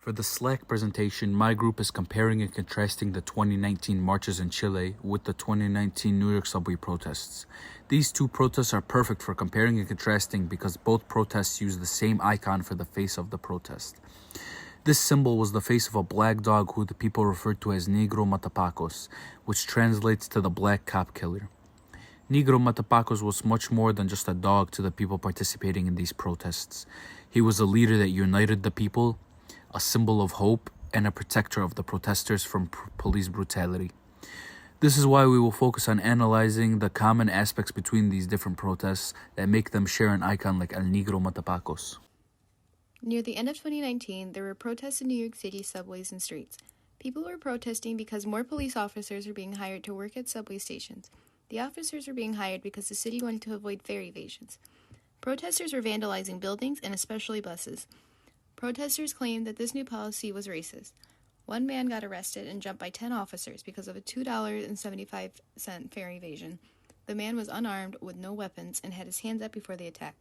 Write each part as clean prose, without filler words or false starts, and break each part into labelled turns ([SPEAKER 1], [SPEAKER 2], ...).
[SPEAKER 1] For the Slack presentation, my group is comparing and contrasting the 2019 marches in Chile with the 2019 New York subway protests. These two protests are perfect for comparing and contrasting because both protests use the same icon for the face of the protest. This symbol was the face of a black dog who the people referred to as Negro Matapacos, which translates to the black cop killer. Negro Matapacos was much more than just a dog to the people participating in these protests. He was a leader that united the people, a symbol of hope, and a protector of the protesters from police brutality. This is why we will focus on analyzing the common aspects between these different protests that make them share an icon like El Negro Matapacos.
[SPEAKER 2] Near the end of 2019, there were protests in New York City subways and streets. People were protesting because more police officers were being hired to work at subway stations. The officers were being hired because the city wanted to avoid fare evasions. Protesters were vandalizing buildings and especially buses. Protesters claimed that this new policy was racist. One man got arrested and jumped by 10 officers because of a $2.75 fare evasion. The man was unarmed with no weapons and had his hands up before the attack.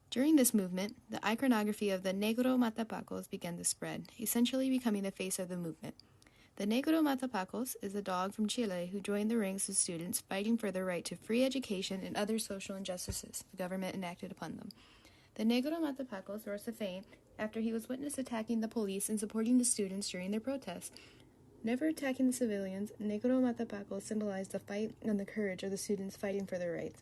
[SPEAKER 2] During this movement, the iconography of the Negro Matapacos began to spread, essentially becoming the face of the movement. The Negro Matapacos is a dog from Chile who joined the ranks of students fighting for their right to free education and other social injustices the government enacted upon them. The Negro Matapacos rose to fame after he was witnessed attacking the police and supporting the students during their protests. Never attacking the civilians, Negro Matapacos symbolized the fight and the courage of the students fighting for their rights.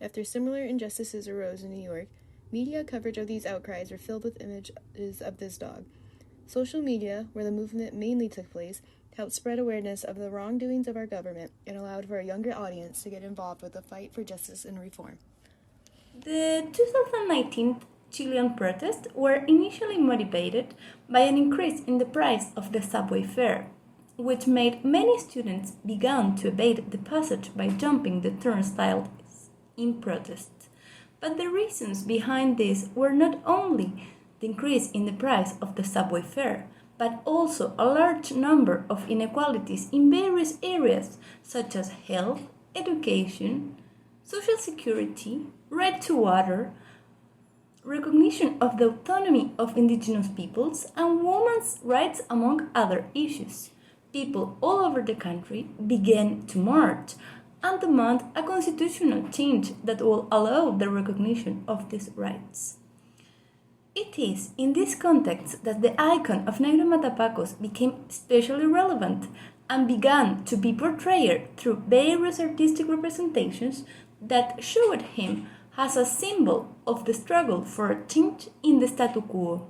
[SPEAKER 2] After similar injustices arose in New York, media coverage of these outcries were filled with images of this dog. Social media, where the movement mainly took place, helped spread awareness of the wrongdoings of our government and allowed for a younger audience to get involved with the fight for justice and reform.
[SPEAKER 3] The 2019 Chilean protests were initially motivated by an increase in the price of the subway fare, which made many students begin to evade the passage by jumping the turnstiles in protest. But the reasons behind this were not only the increase in the price of the subway fare, but also a large number of inequalities in various areas such as health, education, social security, right to water, recognition of the autonomy of indigenous peoples, and women's rights, among other issues. People all over the country began to march and demand a constitutional change that will allow the recognition of these rights. It is in this context that the icon of Negro Matapacos became especially relevant and began to be portrayed through various artistic representations that showed him as a symbol of the struggle for a change in the statu quo.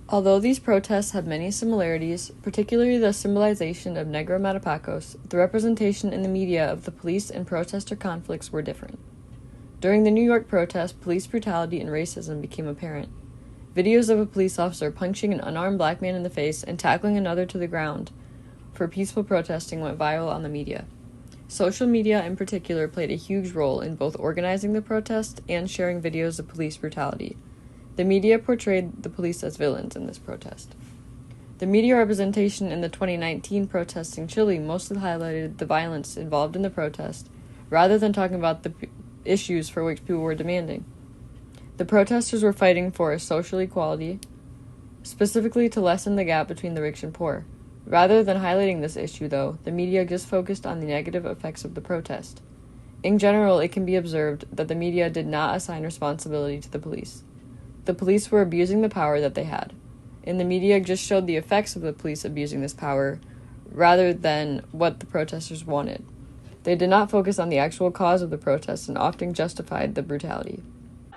[SPEAKER 4] Although these protests have many similarities, particularly the symbolization of Negro Matapacos, the representation in the media of the police and protester conflicts were different. During the New York protest, police brutality and racism became apparent. Videos of a police officer punching an unarmed black man in the face and tackling another to the ground for peaceful protesting went viral on the media. Social media in particular played a huge role in both organizing the protest and sharing videos of police brutality. The media portrayed the police as villains in this protest. The media representation in the 2019 protests in Chile mostly highlighted the violence involved in the protest, rather than talking about the issues for which people were demanding. The protesters were fighting for social equality, specifically to lessen the gap between the rich and poor. Rather than highlighting this issue, though, the media just focused on the negative effects of the protest. In general, it can be observed that the media did not assign responsibility to the police. The police were abusing the power that they had, and the media just showed the effects of the police abusing this power rather than what the protesters wanted. They did not focus on the actual cause of the protests and often justified the brutality.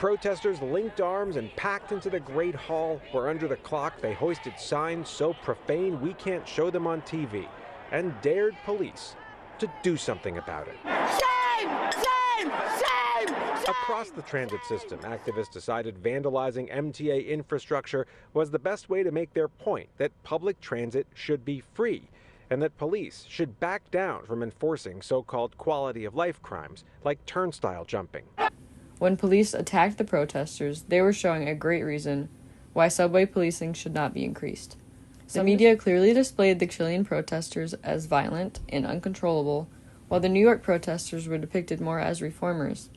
[SPEAKER 5] Protesters linked arms and packed into the Great Hall, where under the clock they hoisted signs so profane we can't show them on TV, and dared police to do something about it.
[SPEAKER 6] Shame! Shame! Shame!
[SPEAKER 5] Across the transit system, activists decided vandalizing MTA infrastructure was the best way to make their point that public transit should be free and that police should back down from enforcing so-called quality of life crimes like turnstile jumping.
[SPEAKER 4] When police attacked the protesters, they were showing a great reason why subway policing should not be increased. The media clearly displayed the Chilean protesters as violent and uncontrollable, while the New York protesters were depicted more as reformers.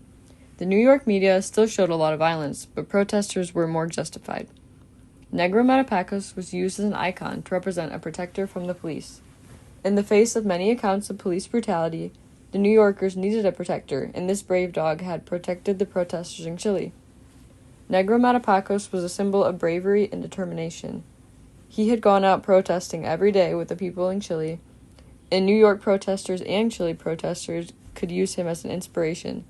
[SPEAKER 4] The New York media still showed a lot of violence, but protesters were more justified. Negro Matapacos was used as an icon to represent a protector from the police. In the face of many accounts of police brutality, the New Yorkers needed a protector, and this brave dog had protected the protesters in Chile. Negro Matapacos was a symbol of bravery and determination. He had gone out protesting every day with the people in Chile, and New York protesters and Chile protesters could use him as an inspiration